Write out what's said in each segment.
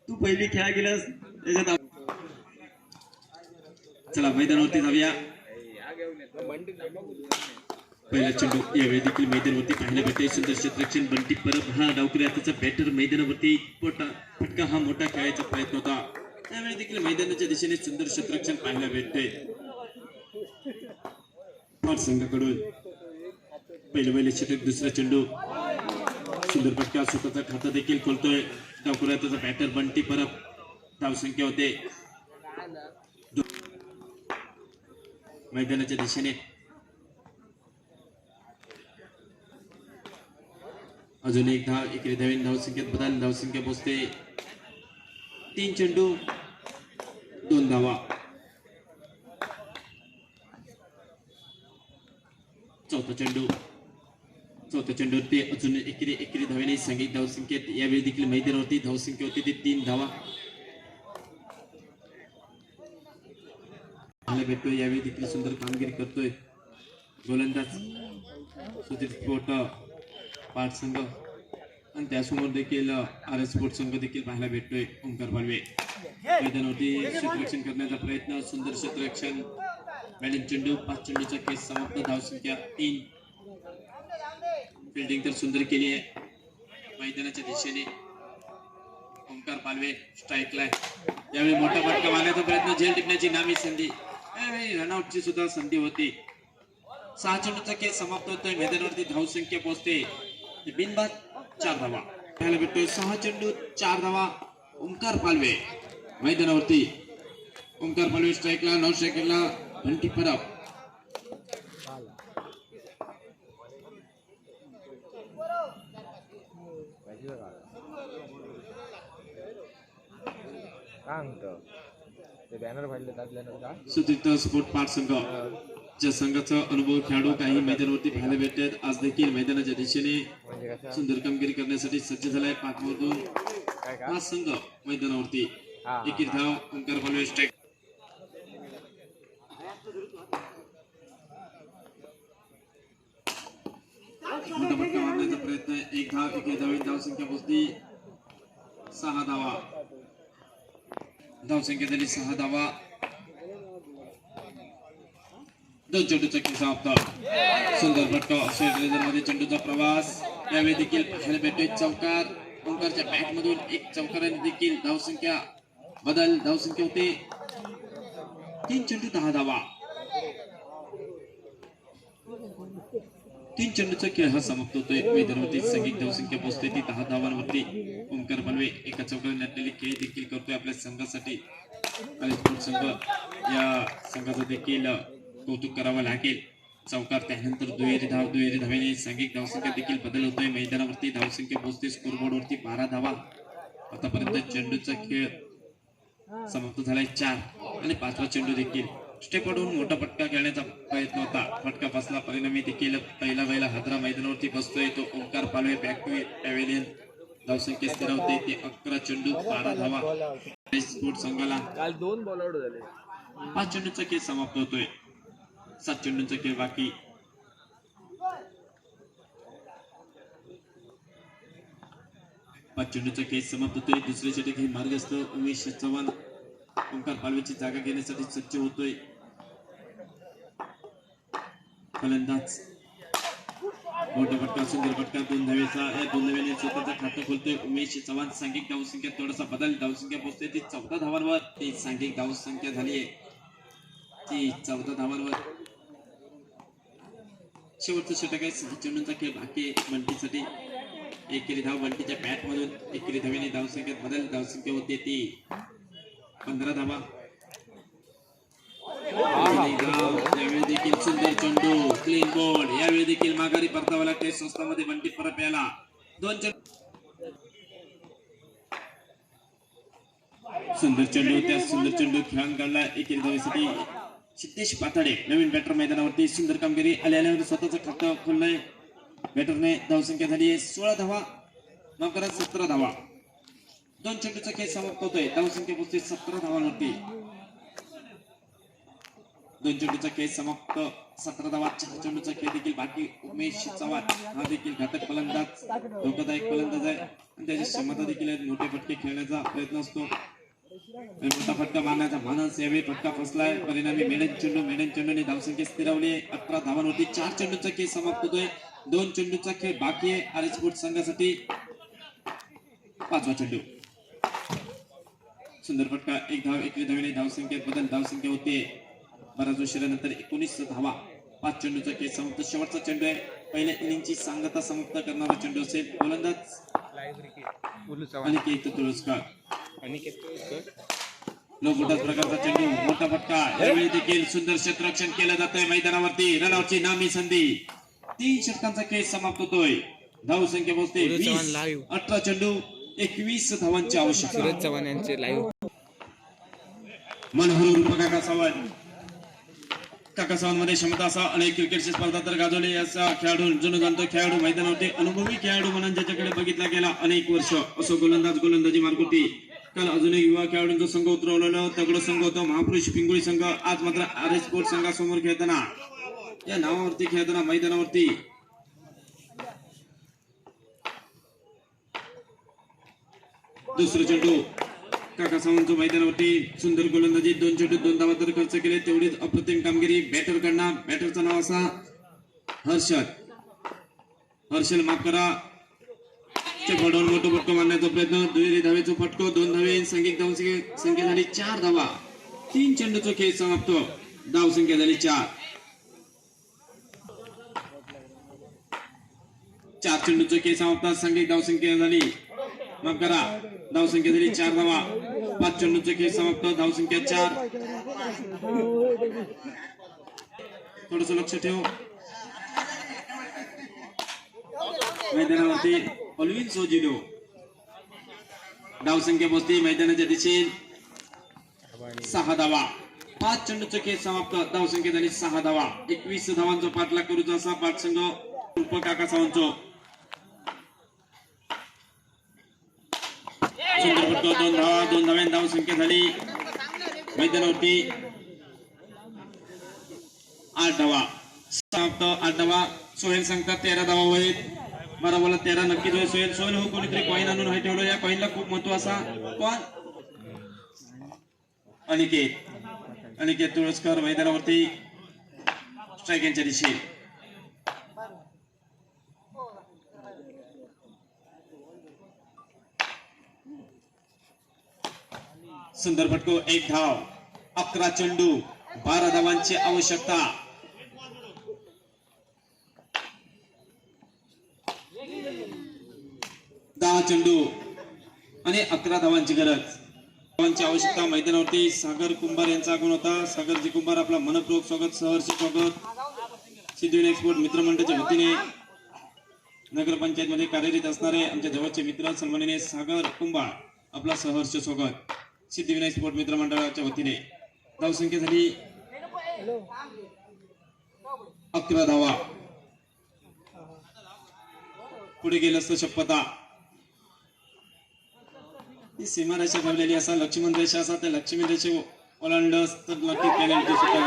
तू पहिली खेळा गेलास त्याच्यात चला मैदानावरती जाऊया पहिला चेंडू यावेळी देखील मैदानावरती पाहायला भेटते सुंदर क्षेत्ररक्षण बंटी परब हा डावकरी हाताचा बॅटर मैदानावरती फटका हा मोठा खेळायचा प्रयत्न होता त्यावेळी देखील मैदानाच्या दिशेने सुंदर क्षेत्ररक्षण पाहायला भेटते संघाकडून पहिले षटक दुसरा चेंडू सुंदर फटका स्वतःचा खाता देखील खोलतोय डावकरी हाताचा बॅटर बंटी परब धावसंख्या होते मैदानाच्या दिशेने अजून एक धाव इकडे धावीन धावसंख्येत बदल धावसंख्या पोहोचते 3 चेंडू 2 धावा चौथा चेंडूवरती अजून एकेरी धावेने सांघिक धावसंख्येत यावेळी देखील मैदानावरती धावसंख्या होती ती 3 धावा भेटतोय यावेळी देखील सुंदर कामगिरी करतोय गोलंदाज सुधीर स्पोर्ट पाट संघ आणि त्यासमोर देखील आर एस स्पोर्ट संघ देखील पाहायला भेटतोय ओंकार पालवे मैदानावरती क्षेत्ररक्षण करण्याचा प्रयत्न सुंदर क्षेत्ररक्षण बॅटिंग चेंडू 5 चेंडूचा केस समाप्त धावसंख्या 3 फिल्डिंग तर सुंदर केली आहे मैदानाच्या दिशेने ओंकार पालवे स्ट्राईकला यावेळी मोठा फटका मारण्याचा प्रयत्न झेल टिपण्याची नामी संधी रनआउटची सुद्धा संधी होती 6 चेंडूचा खेळ समाप्त होतोय मैदानावरती धावसंख्या पोहोचते बिनबाद 4 धावा पाहायला भेटतोय 6 चेंडू 4 धावा ओंकार पालवे मैदानावरती ओंकार पालवे स्ट्राईकला नॉन स्ट्राईकला बंटी परब सुधीर स्पोर्ट पाट संघ च्या संघाचा अनुभव खेळाडू काही मैदानावरती पाहायला भेटतात आज देखील मैदानाच्या दिशेने सुंदर कामगिरी करण्यासाठी सज्ज झालाय पाठमधून हा संघ मैदानावरती एकेरी धाव ओंकार पालवे स्ट्राईक मोठा फटका मारण्याचा प्रयत्न 1 धाव एकेरी धावेत धावसंख्या पोहोचली 6 धावा धावसंख्या झाली 6 धावा 2 चेंडूचा खेळ समाप्त सुंदर फटका मध्ये चेंडूचा प्रवास यावेळी देखील पाहायला भेटतोय चौकार ओंकारच्या बॅट मधून एक चौकाराने देखील धावसंख्या बदल धावसंख्या होते 3 चेंडू 10 धावा 3 चेंडूचा खेळ हा समाप्त होतोय मैदानावरती संघिक धावसंख्या पोहोचते ती 10 धावांवरती ओंकार पालवे एका चौकाराने असलेले खेळ देखील करतोय आपल्या संघासाठी आणि स्पोर्ट संघ या संघाचं देखील कौतुक करावं लागेल चौकार त्यानंतर दुहेरी धावेने सांघिक धावसंख्या देखील बदल होतोय मैदानावरती धावसंख्या पोहोचते स्कोरबोर्ड वरती 12 धावा आतापर्यंत चेंडूचा खेळ समाप्त झालाय 4 आणि 5वा चेंडू देखील स्टेपवरून मोठा फटका खेळण्याचा प्रयत्न होता फटका बसला परिणामी देखील पहिला हादरा मैदानावरती बसतोय तो Omkar Palve back to pavilion धावसंख्या स्थिरावते ते 11 चेंडू 12 धावा स्पोर्ट संघाला काल 2 बॉल आउट झाले 5 चेंडूचा खेळ समाप्त होतोय 7 चेंडूचा खेळ बाकी चेंडूचा खेळ समाप्त होतोय दुसरे षटक हे मार्गस्थ उमेश चव्हाण ओंकार पालवेची जागा घेण्यासाठी सज्ज होतोय फलंदाज मोठा फटका सुंदर फटका 2 धावेचा या 2 धावेने स्वतःचा खातं खोलतोय उमेश चव्हाण सांघिक धावसंख्या थोडासा बदल धावसंख्या पोहोचते ती 14 धावांवर ती सांघिक धावसंख्या झाली आहे ती 14 धावांवर शेवटचं षटक आहे 6 चेंडूंचा खेळ बाकी बंटीसाठी एकेरी धाव बंटीच्या बॅट मधून एकेरी धावेने धावसंख्येत बदल धावसंख्या होते ती 15 धावा यावेळी देखील सुंदर चेंडू क्लीन बोर्ड यावेळी देखील माघारी परतावा लागते स्वस्तामध्ये बंटी परत यायला 2 सुंदर चेंडू त्या सुंदर चेंडू खेळून काढला एकेरी धावेसाठी सिद्धेश पाताडे नवीन बॅटर मैदानावरती सुंदर कामगिरी आल्यावर स्वतःचं खातं खोललंय बॅटरने धावसंख्या झाली आहे 16 धावा माफ करा 17 धावा 2 चेंडूचा खेळ समाप्त होतोय धावसंख्या पोहोचते 17 धावांवरती 2 चेंडूचा खेळ समाप्त 17 धावा 4 चेंडूचा खेळ देखील बाकी उमेश चव्हाण हा देखील घातक फलंदाज धोकादायक फलंदाज आहे आणि त्याची क्षमता देखील आहे मोठे फटके खेळण्याचा प्रयत्न असतो मोठा फटका मारण्याचा मानस यावेळी फटका फसलाय परिणामी मेडन चेंडूने धावसंख्या स्थिरावली 11 धावांवरती 4 चेंडूचा खेळ समाप्त होतोय 2 चेंडूचा खेळ बाकी आहे आर स्पोर्ट संघासाठी 5वा चेंडू सुंदर फटका 1 धाव 1 धावेने धावसंख्येत बदल धावसंख्या होते बराच उशिरानंतर 19 धावा 5 चेंडूचा खेळ समाप्त शेवटचा चेंडू आहे पहिल्या इनिंगची सांगता समाप्त करणारा चेंडू असेल गोलंदाज अनिकेत तुळसकर लोकोटाच प्रकारचा चेंडू मोठा फटका यावेळी देखील सुंदर क्षेत्ररक्षण केलं जातंय मैदानावरती रनआउटची नामी संधी 3 षटकांचा खेळ समाप्त होतोय धावसंख्या पोहोचते 20 18 चेंडू 21 धावांची आवश्यकता सूरज चव्हाण यांचे लाईव्ह मनोहर उर्फ काका सावंत मध्ये क्षमता असा अनेक क्रिकेटची स्पर्धा तर गाजवली असा खेळाडू जुनं जाणतो खेळाडू मैदानावरती अनुभवी खेळाडू म्हणून ज्याच्याकडे बघितला गेला अनेक वर्ष असो गोलंदाजी मार्गोटी काल अजून एक युवा खेळाडूंचा संघ उतरवलेला तगड संघ होता महापुरुष पिंगुळी संघ आज मात्र आर स्पोर्ट संघासमोर खेळताना या नावावरती खेळताना मैदानावरती दुसरं चेंडू काका सावंत मैदानावरती सुंदर गोलंदाजी 2 चेंडू 2 धावा तर खर्च केले तेवढीच अप्रतिम कामगिरी बॅटर कडनं बॅटरचं नाव असा हर्षल माफ करा फटवून मोठं फटको मारण्याचा प्रयत्न दुहेरी धावेचा फटको 2 धावे संख्या झाली 4 धावा 3 चेंडूचा खेळ समाप्त धाव संख्या झाली 4 चेंडूचा खेळ समाप्त सांघिक धाव संख्या झाली माफ करा धाव संख्या झाली 4 धावा 5 चेंडूचा खेळ समाप्त धाव संख्या 4 थोडस लक्ष ठेव मैदानावरती ऑल्विन सोजिनो धाव संख्या पोहोचते मैदानाच्या दिशेने 6 धावा 5 चेंडूचा खेळ समाप्त धाव संख्या झाली 6 धावा 21 धावांचा पाठलाग करूचा असा पाठ संघ उर्फ काका सावंत सुंदर फटका 2 धाव्यांनी धाव संख्या झाली मैदानावरती 8 धावा समाप्त 8 धावा सोहेल सांगतात 13 धावा होईल 12 बोला 13 नक्कीच होईल सोहेल हो कोणीतरी कॉइन आणून आहे ठेवलं या कॉइनला खूप महत्व असा कोण अनिकेत तुळसकर मैदानावरती स्ट्राईक यांच्या दिशेने सुंदर फटको 1 धाव 11 चेंडू 12 धावांची आवश्यकता दहा चेंडू आणि 11 धावांची गरज धावांची आवश्यकता मैदानावरती सागर कुंभार यांचा आगमन होता सागरजी कुंभार आपला मनपूर्वक स्वागत सहर्ष स्वागत सिद्धिविनायक एक्सपोर्ट मित्रमंडळाच्या वतीने नगरपंचायत मध्ये कार्यरत असणारे आमच्या जवळचे मित्र सन्माननीय सागर कुंभार आपला सहर्ष स्वागत सिद्धिविनायक एक्सपोर्ट मित्रमंडळाच्या वतीने धावसंख्या झाली 11 धावा पुढे गेलं असतं शपथा सीमारेषा ठेवलेली असा लक्ष्मण रेषा असा त्या लक्ष्मी रेषे ओलांडस तर नक्की पेनल्टी सुद्धा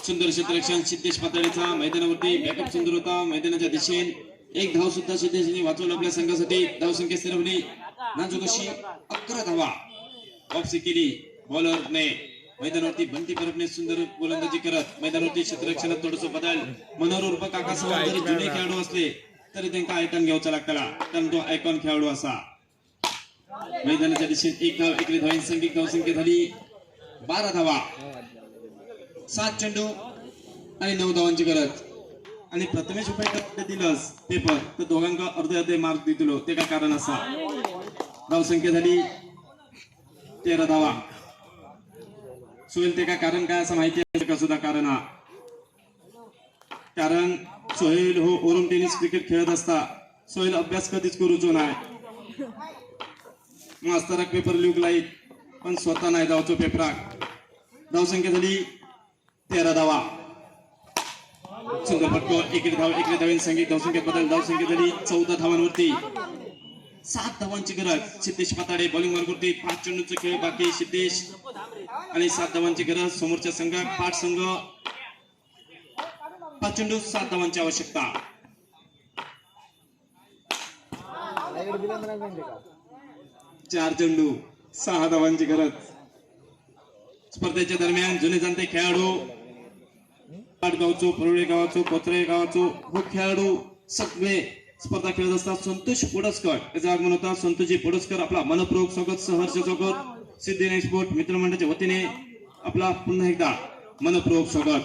सुंदर क्षेत्ररक्षण सिद्धेश पातळीचा मैदानावरती बॅकअप सुंदर होता मैदानाच्या दिशेने 1 धाव सुद्धा सिद्धेशने वाचवलं आपल्या संघासाठी धावसंख्या स्थिरवली नाजूक अशी 11 धावा वापसी केली बॉलरने मैदानावरती बंटी परबने सुंदर गोलंदाजी करत मैदानावरती क्षेत्ररक्षणात थोडस बदल मनोहर उर्फ काका सावंत जरी जुने खेळाडू असले तरी त्यांना आयकॉन घ्यायचा लागला कारण तो आयकॉन खेळाडू असा मैदानाच्या दिशेने 1 धाव 1 धाव संख्यिक धावसंख्या झाली 12 धावा 7 चेंडू आणि 9 धावांची गरज आणि प्रथमेश उपाय दिलंस पेपर तर दोघांना अर्धे मार्क दिलो ते काय कारण असा धावसंख्या झाली 13 धावा सोहेल ते काय कारण काय असं माहिती आहे का सुद्धा कारण सोहेल हो ओरम टेनिस क्रिकेट खेळत असता सोहेल अभ्यास कधीच करूचो नाही मास्तराक पेपर लिहूक पण स्वतः नाही धावचो पेपराक धावसंख्या झाली 13 धावा सुंदर फटको 1 धाव 1 धावेन संख्यिक धावसंख्या बदल धावसंख्या झाली 14 धावांवरती 7 धावांची गरज. सिद्धेश पाताडे बॉलिंग मार्गवरती 5 चेंडूचा खेळ बाकी. सिद्धेश आणि 7 धावांची गरज समोरच्या संघात. 5 संघ 5 चेंडू 7 धावांची आवश्यकता. 4 चेंडू 6 धावांची गरज. स्पर्धेच्या दरम्यान जुने जाणते खेळाडू पाटगावचो, परुळे गावाचो, कोथरे गावाचो हो खेळाडू सगळे स्पर्धा खेळत असतात. संतोष पोडसकर याचं आगमन होता. संतोषजी पोडसकर आपला मनपूर्वक स्वागत, सहर्ष स्वागत. सिद्धिविनायक स्पोर्ट मित्रमंडळाच्या वतीने आपला पुन्हा एकदा मनपूर्वक स्वागत.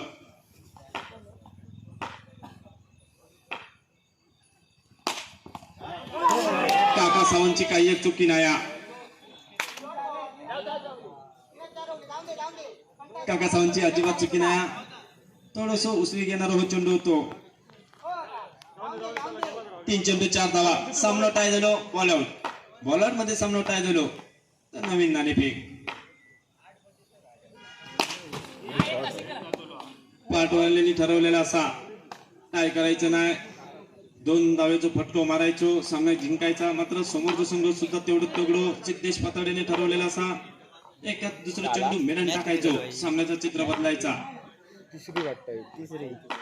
काका सावंतची काही एक चुकी नाही. काका सावंतची अजिबात चुकी नाही. थोडस उसळी घेणारा हो चेंडू होतो. 3 चेंडू 4 धावा. सामना टाय झालो. बॉलआउट. बॉलआउट मध्ये सामना टाय झालो तर नवीन नाणेफेक. पाठवाल्यांनी ठरवलेला असा टाय करायचं नाही. 2 धावेचा फटको मारायचो, सामना जिंकायचा. मात्र समोरचा संघ सुद्धा तेवढं तगडो. सिद्धेश पाताडेने ठरवलेला असा एकात दुसरा चेंडू मेडन टाकायचो, सामन्याचं चित्र बदलायचा.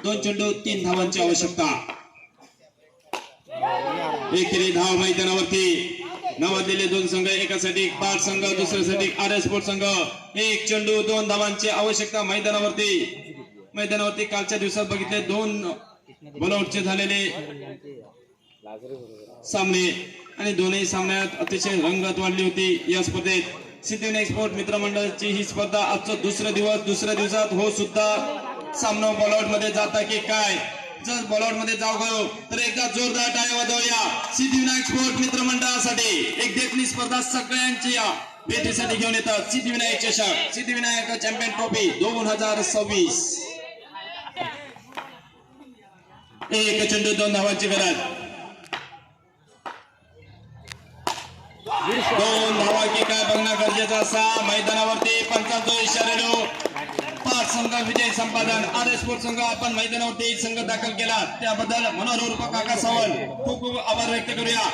2 चेंडू 3 धावांची आवश्यकता. एकेरी धाव मैदानावरती नावाजलेले 2 संघ, एकासाठी पाट संघ, दुसऱ्यासाठी आर्य स्पोर्ट संघ. 1 चेंडू 2 धावांची आवश्यकता मैदानावरती कालच्या दिवसात बघितले 2 बॉलआउटचे झालेले सामने आणि दोन्ही सामन्यात अतिशय रंगत वाढली होती. या स्पर्धेत सिद्धिविनायक स्पोर्ट मित्रमंडळाची ही स्पर्धा आजचा दुसऱ्या दिवसात हो सुद्धा सामना बॉलआउट मध्ये जाता की काय. जर बॉलआउट मध्ये जाऊ गयो तर एकदा जोरदार टाळ्या वाजवूया सिद्धिविनायक स्पोर्ट मित्रमंडळासाठी. एक देखणी स्पर्धा सगळ्यांची भेटीसाठी घेऊन येतात. सिद्धिविनायक चषक, सिद्धिविनायक चॅम्पियन ट्रॉफी 2026. 1 चेंडू 2 धावांची गरज. 2 धावा की काय बघणं गरजेचं असा. मैदानावरती पंचांचा इशारा. 5 संघ विजय संपादन. आर्य स्पोर्ट संघ आपण मैदानावरती 1 संघ दाखल केला त्याबद्दल मनोहर काका सावंत खूप खूप आभार व्यक्त करूया.